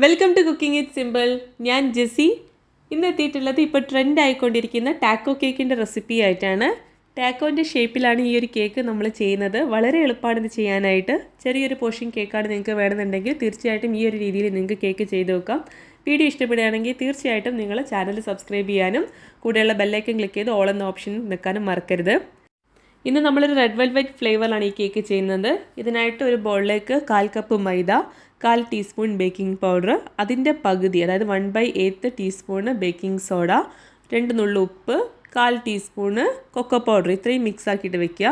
Welcome to cooking it simple. ഞാൻ Jessy. ഇന്ന് എത്തിയിട്ടുള്ളത് ഇപ്പോൾ ട്രെൻഡ് ആയിക്കൊണ്ടിരിക്കുന്ന ടാക്കോ കേക്കിൻ്റെ റെസിപ്പി ആയിട്ടാണ്. ടാക്കോൻ്റെ ഷേപ്പിലാണ് ഈ ഒരു കേക്ക് നമ്മൾ ചെയ്യുന്നത്. വളരെ എളുപ്പമാണ് ഇത് ചെയ്യാനായിട്ട്. ചെറിയൊരു പോർഷൻ കേക്കാണ് നിങ്ങൾക്ക് വേണമെന്നുണ്ടെങ്കിൽ തീർച്ചയായിട്ടും ഈ ഒരു രീതിയിൽ നിങ്ങൾക്ക് കേക്ക് ചെയ്ത് വെക്കാം. വീഡിയോ ഇഷ്ടപ്പെടുകയാണെങ്കിൽ തീർച്ചയായിട്ടും നിങ്ങൾ ചാനൽ സബ്സ്ക്രൈബ് ചെയ്യാനും കൂടെയുള്ള ബെല്ലൈക്കൻ ക്ലിക്ക് ചെയ്ത് ഓൾ എന്ന ഓപ്ഷൻ നിൽക്കാനും മറക്കരുത്. ഇന്ന് നമ്മളൊരു റെഡ് വെൽവെറ്റ് ഫ്ലേവറിലാണ് ഈ കേക്ക് ചെയ്യുന്നത്. ഇതിനായിട്ട് ഒരു ബൗളിലേക്ക് 1/4 കപ്പ് മൈദ, 1/4 ടീസ്പൂൺ ബേക്കിംഗ് പൗഡർ, അതിൻ്റെ പകുതി അതായത് 1/8 ടീസ്പൂണ് ബേക്കിംഗ് സോഡ, 2 നുള്ളു ഉപ്പ്, 1/4 ടീസ്പൂണ് കൊക്കോ പൗഡർ, ഇത്രയും മിക്സ് ആക്കിയിട്ട് വെക്കുക.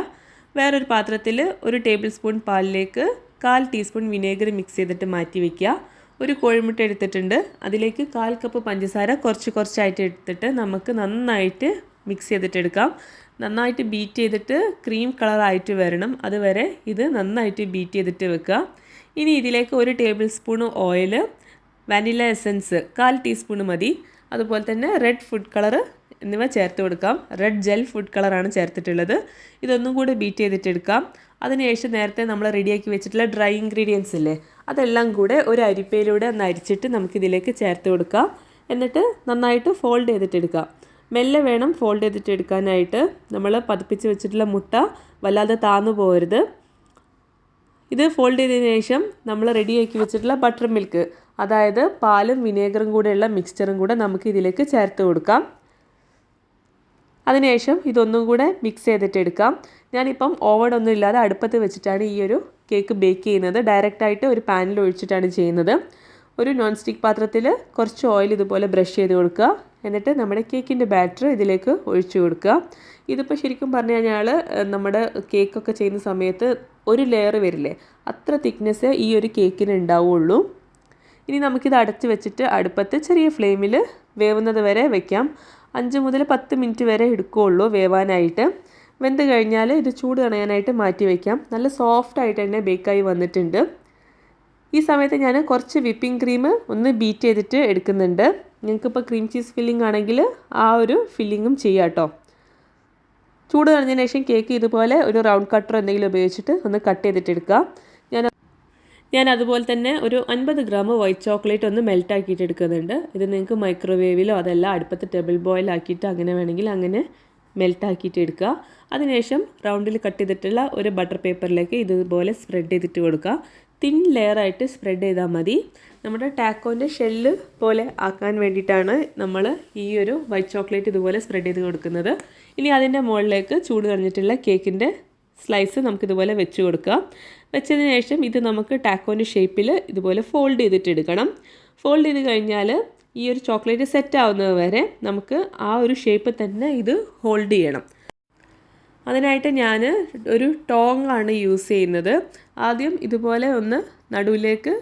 വേറൊരു പാത്രത്തിൽ 1 ടേബിൾ സ്പൂൺ പാലിലേക്ക് 1/4 ടീസ്പൂൺ വിനേഗർ മിക്സ് ചെയ്തിട്ട് മാറ്റി വയ്ക്കുക. ഒരു കോഴിമുട്ട എടുത്തിട്ടുണ്ട്. അതിലേക്ക് 1/4 കപ്പ് പഞ്ചസാര കുറച്ചായിട്ട് എടുത്തിട്ട് നമുക്ക് നന്നായിട്ട് മിക്സ് ചെയ്തിട്ടെടുക്കാം. നന്നായിട്ട് ബീറ്റ് ചെയ്തിട്ട് ക്രീം കളറായിട്ട് വരണം. അതുവരെ ഇത് നന്നായിട്ട് ബീറ്റ് ചെയ്തിട്ട് വെക്കുക. ഇനി ഇതിലേക്ക് 1 table spoon oil, vanilla essence 1/4 teaspoon മതി, അതുപോലെ തന്നെ റെഡ് ഫുഡ് കളർ എന്നിവ ചേർത്ത് കൊടുക്കാം. റെഡ് ജെൽ ഫുഡ് കളറാണ് ചേർത്തിട്ടുള്ളത്. ഇതൊന്നും കൂടി ബീറ്റ് ചെയ്തിട്ടെടുക്കാം. അതിനുശേഷം നേരത്തെ നമ്മൾ റെഡിയാക്കി വെച്ചിട്ടുള്ള ഡ്രൈ ഇൻഗ്രീഡിയൻസ് ഇല്ലേ, അതെല്ലാം കൂടെ ഒരു അരിപ്പയിലൂടെ ഒന്ന് അരിച്ചിട്ട് നമുക്കിതിലേക്ക് ചേർത്ത് കൊടുക്കാം. എന്നിട്ട് നന്നായിട്ട് ഫോൾഡ് ചെയ്തിട്ടെടുക്കാം. മെല്ലെ വേണം ഫോൾഡ് ചെയ്തിട്ട് എടുക്കാനായിട്ട്. നമ്മൾ പതിപ്പിച്ച് വെച്ചിട്ടുള്ള മുട്ട വല്ലാതെ താന്നു പോകരുത്. ഇത് ഫോൾഡ് ചെയ്തതിന് ശേഷം നമ്മൾ റെഡിയാക്കി വെച്ചിട്ടുള്ള ബട്ടർ മിൽക്ക്, അതായത് പാലും വിനേഗറും കൂടെയുള്ള മിക്സ്ചറും കൂടെ നമുക്ക് ഇതിലേക്ക് ചേർത്ത് കൊടുക്കാം. അതിനുശേഷം ഇതൊന്നും കൂടെ മിക്സ് ചെയ്തിട്ട് എടുക്കാം. ഞാനിപ്പം ഓവണൊന്നും ഇല്ലാതെ അടുപ്പത്ത് വെച്ചിട്ടാണ് ഈ ഒരു കേക്ക് ബേക്ക് ചെയ്യുന്നത്. ഡയറക്റ്റായിട്ട് ഒരു പാനിൽ ഒഴിച്ചിട്ടാണ് ചെയ്യുന്നത്. ഒരു നോൺ സ്റ്റിക്ക് പാത്രത്തിൽ കുറച്ച് ഓയിൽ ഇതുപോലെ ബ്രഷ് ചെയ്ത് കൊടുക്കുക. എന്നിട്ട് നമ്മുടെ കേക്കിൻ്റെ ബാറ്റർ ഇതിലേക്ക് ഒഴിച്ചു കൊടുക്കുക. ഇതിപ്പോൾ ശരിക്കും പറഞ്ഞു കഴിഞ്ഞാൽ നമ്മുടെ കേക്കൊക്കെ ചെയ്യുന്ന സമയത്ത് ഒരു ലെയർ വരില്ലേ, അത്ര തിക്നെസ് ഈ ഒരു കേക്കിന് ഉണ്ടാവുള്ളൂ. ഇനി നമുക്കിത് അടച്ച് വെച്ചിട്ട് അടുപ്പത്ത് ചെറിയ ഫ്ലെയിമിൽ വേവുന്നത് വരെ വയ്ക്കാം. 5 മുതൽ 10 മിനിറ്റ് വരെ എടുക്കുകയുള്ളൂ വേവാനായിട്ട്. വെന്ത് കഴിഞ്ഞാൽ ഇത് ചൂട് കളയാനായിട്ട് മാറ്റി വയ്ക്കാം. നല്ല സോഫ്റ്റായിട്ട് തന്നെ ബേക്കായി വന്നിട്ടുണ്ട്. ഈ സമയത്ത് ഞാൻ കുറച്ച് വിപ്പിംഗ് ക്രീം ഒന്ന് ബീറ്റ് ചെയ്തിട്ട് എടുക്കുന്നുണ്ട്. നിങ്ങൾക്കിപ്പോൾ ക്രീം ചീസ് ഫില്ലിംഗ് ആണെങ്കിൽ ആ ഒരു ഫില്ലിങ്ങും ചെയ്യാം കേട്ടോ. ചൂട് കളഞ്ഞതിന് ശേഷം കേക്ക് ഇതുപോലെ ഒരു റൗണ്ട് കട്ടർ എന്തെങ്കിലും ഉപയോഗിച്ചിട്ട് ഒന്ന് കട്ട് ചെയ്തിട്ട് എടുക്കുക. ഞാൻ അതുപോലെ തന്നെ ഒരു 50 ഗ്രാം വൈറ്റ് ചോക്ലേറ്റ് ഒന്ന് മെൽറ്റ് ആക്കിയിട്ട് എടുക്കുന്നുണ്ട്. ഇത് നിങ്ങൾക്ക് മൈക്രോവേവിലോ അതല്ല അടുപ്പത്ത് ടേബിൾ ബോയിൽ ആക്കിയിട്ട് അങ്ങനെ വേണമെങ്കിൽ അങ്ങനെ മെൽറ്റ് ആക്കിയിട്ട് എടുക്കുക. അതിനുശേഷം റൗണ്ടിൽ കട്ട് ചെയ്തിട്ടുള്ള ഒരു ബട്ടർ പേപ്പറിലേക്ക് ഇതുപോലെ സ്പ്രെഡ് ചെയ്തിട്ട് കൊടുക്കുക. തിൻ ലെയറായിട്ട് സ്പ്രെഡ് ചെയ്താൽ മതി. നമ്മുടെ ടാക്കോൻ്റെ ഷെല്ല് പോലെ ആക്കാൻ വേണ്ടിയിട്ടാണ് നമ്മൾ ഈ ഒരു വൈറ്റ് ചോക്ലേറ്റ് ഇതുപോലെ സ്പ്രെഡ് ചെയ്ത് കൊടുക്കുന്നത്. ഇനി അതിൻ്റെ മുകളിലേക്ക് ചൂട് കളഞ്ഞിട്ടുള്ള കേക്കിൻ്റെ സ്ലൈസ് നമുക്കിതുപോലെ വെച്ച് കൊടുക്കുക. വെച്ചതിന് ശേഷം ഇത് നമുക്ക് ടാക്കോൻ്റെ ഷേപ്പിൽ ഇതുപോലെ ഫോൾഡ് ചെയ്തിട്ട് എടുക്കണം. ഫോൾഡ് ചെയ്ത് കഴിഞ്ഞാൽ ഈ ഒരു ചോക്ലേറ്റ് സെറ്റ് ആവുന്നത് വരെ നമുക്ക് ആ ഒരു ഷേപ്പ് തന്നെ ഇത് ഹോൾഡ് ചെയ്യണം. അതിനായിട്ട് ഞാൻ ഒരു ടോങ്ങാണ് യൂസ് ചെയ്യുന്നത്. ആദ്യം ഇതുപോലെ ഒന്ന് നടുവിലേക്ക്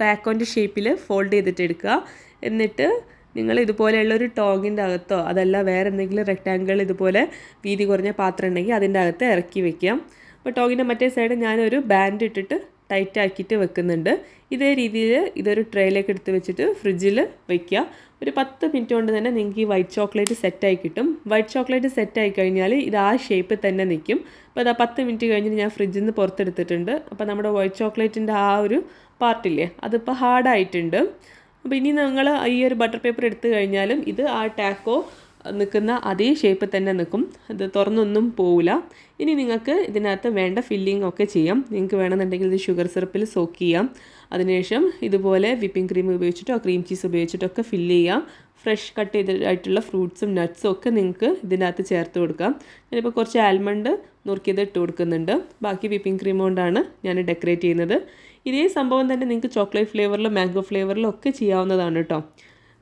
ടാക്കോൻ്റെ ഷേപ്പിൽ ഫോൾഡ് ചെയ്തിട്ട് എടുക്കുക. എന്നിട്ട് നിങ്ങൾ ഇതുപോലെയുള്ളൊരു ടോങ്ങിൻ്റെ അകത്തോ അതല്ല വേറെ എന്തെങ്കിലും റെക്റ്റാങ്കിൾ ഇതുപോലെ വീതി കുറഞ്ഞ പാത്രം ഉണ്ടെങ്കിൽ അതിൻ്റെ അകത്ത് ഇറക്കി വയ്ക്കാം. അപ്പോൾ ടോങ്ങിൻ്റെ മറ്റേ സൈഡ് ഞാനൊരു ബാൻഡ് ഇട്ടിട്ട് ടൈറ്റ് ആക്കിയിട്ട് വെക്കുന്നുണ്ട്. ഇതേ രീതിയിൽ ഇതൊരു ട്രേയിലേക്ക് എടുത്ത് വെച്ചിട്ട് ഫ്രിഡ്ജിൽ വയ്ക്കുക. ഒരു 10 മിനിറ്റ് കൊണ്ട് തന്നെ നിങ്ങൾക്ക് ഈ വൈറ്റ് ചോക്ലേറ്റ് സെറ്റായി കിട്ടും. വൈറ്റ് ചോക്ലേറ്റ് സെറ്റായി കഴിഞ്ഞാൽ ഇത് ആ ഷേപ്പിൽ തന്നെ നിൽക്കും. അപ്പോൾ അതാ 10 മിനിറ്റ് കഴിഞ്ഞിട്ട് ഞാൻ ഫ്രിഡ്ജിൽ നിന്ന് പുറത്തെടുത്തിട്ടുണ്ട്. അപ്പോൾ നമ്മുടെ വൈറ്റ് ചോക്ലേറ്റിൻ്റെ ആ ഒരു പാർട്ടില്ലേ, അതിപ്പോൾ ഹാർഡായിട്ടുണ്ട്. അപ്പോൾ ഇനി നിങ്ങൾ ഈ ഒരു ബട്ടർ പേപ്പർ എടുത്തു കഴിഞ്ഞാലും ഇത് ആ ടാക്കോ നിൽക്കുന്ന അതേ ഷേപ്പിൽ തന്നെ നിൽക്കും. അത് തുറന്നൊന്നും പോവില്ല. ഇനി നിങ്ങൾക്ക് ഇതിനകത്ത് വേണ്ട ഫില്ലിംഗ് ഒക്കെ ചെയ്യാം. നിങ്ങൾക്ക് വേണമെന്നുണ്ടെങ്കിൽ ഇത് ഷുഗർ സിറപ്പിൽ സോക്ക് ചെയ്യാം. അതിനുശേഷം ഇതുപോലെ വിപ്പിംഗ് ക്രീം ഉപയോഗിച്ചിട്ടോ ക്രീം ചീസ് ഉപയോഗിച്ചിട്ടൊക്കെ ഫില്ല് ചെയ്യാം. ഫ്രഷ് കട്ട് ചെയ്തിട്ടുള്ള ഫ്രൂട്ട്സും നട്ട്സും ഒക്കെ നിങ്ങൾക്ക് ഇതിനകത്ത് ചേർത്ത് കൊടുക്കാം. ഞാനിപ്പോൾ കുറച്ച് ആൽമണ്ട് നുറുക്കിയത് ഇട്ട് കൊടുക്കുന്നുണ്ട്. ബാക്കി വിപ്പിംഗ് ക്രീം കൊണ്ടാണ് ഞാൻ ഡെക്കറേറ്റ് ചെയ്യുന്നത്. ഇതേ സംഭവം തന്നെ നിങ്ങൾക്ക് ചോക്ലേറ്റ് ഫ്ലേവറിലും മാംഗോ ഫ്ലേവറിലും ഒക്കെ ചെയ്യാവുന്നതാണ് കേട്ടോ.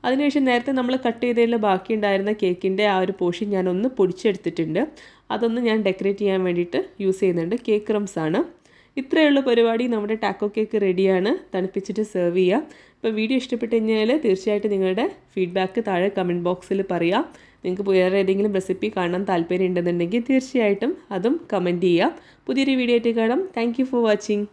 അതിനുശേഷം നേരത്തെ നമ്മൾ കട്ട് ചെയ്തതിൽ ബാക്കി ഉണ്ടായിരുന്ന കേക്കിൻ്റെ ആ ഒരു പോർഷൻ ഞാനൊന്ന് പൊടിച്ചെടുത്തിട്ടുണ്ട്. അതൊന്ന് ഞാൻ ഡെക്കറേറ്റ് ചെയ്യാൻ വേണ്ടിയിട്ട് യൂസ് ചെയ്യുന്നുണ്ട്. കേക്ക് ക്രംസ് ആണ്. ഇത്രയുള്ള പരിപാടി. നമ്മുടെ ടാക്കോ കേക്ക് റെഡിയാണ്. തണുപ്പിച്ചിട്ട് സെർവ് ചെയ്യുക. ഇപ്പോൾ വീഡിയോ ഇഷ്ടപ്പെട്ട് കഴിഞ്ഞാൽ തീർച്ചയായിട്ടും നിങ്ങളുടെ ഫീഡ്ബാക്ക് താഴെ കമൻറ്റ് ബോക്സിൽ പറയുക. നിങ്ങൾക്ക് വേറെ ഏതെങ്കിലും റെസിപ്പി കാണാൻ താല്പര്യം ഉണ്ടെന്നുണ്ടെങ്കിൽ തീർച്ചയായിട്ടും അതും കമൻറ്റ് ചെയ്യുക. പുതിയൊരു വീഡിയോ ആയിട്ട് കാണാം. Thank you for watching.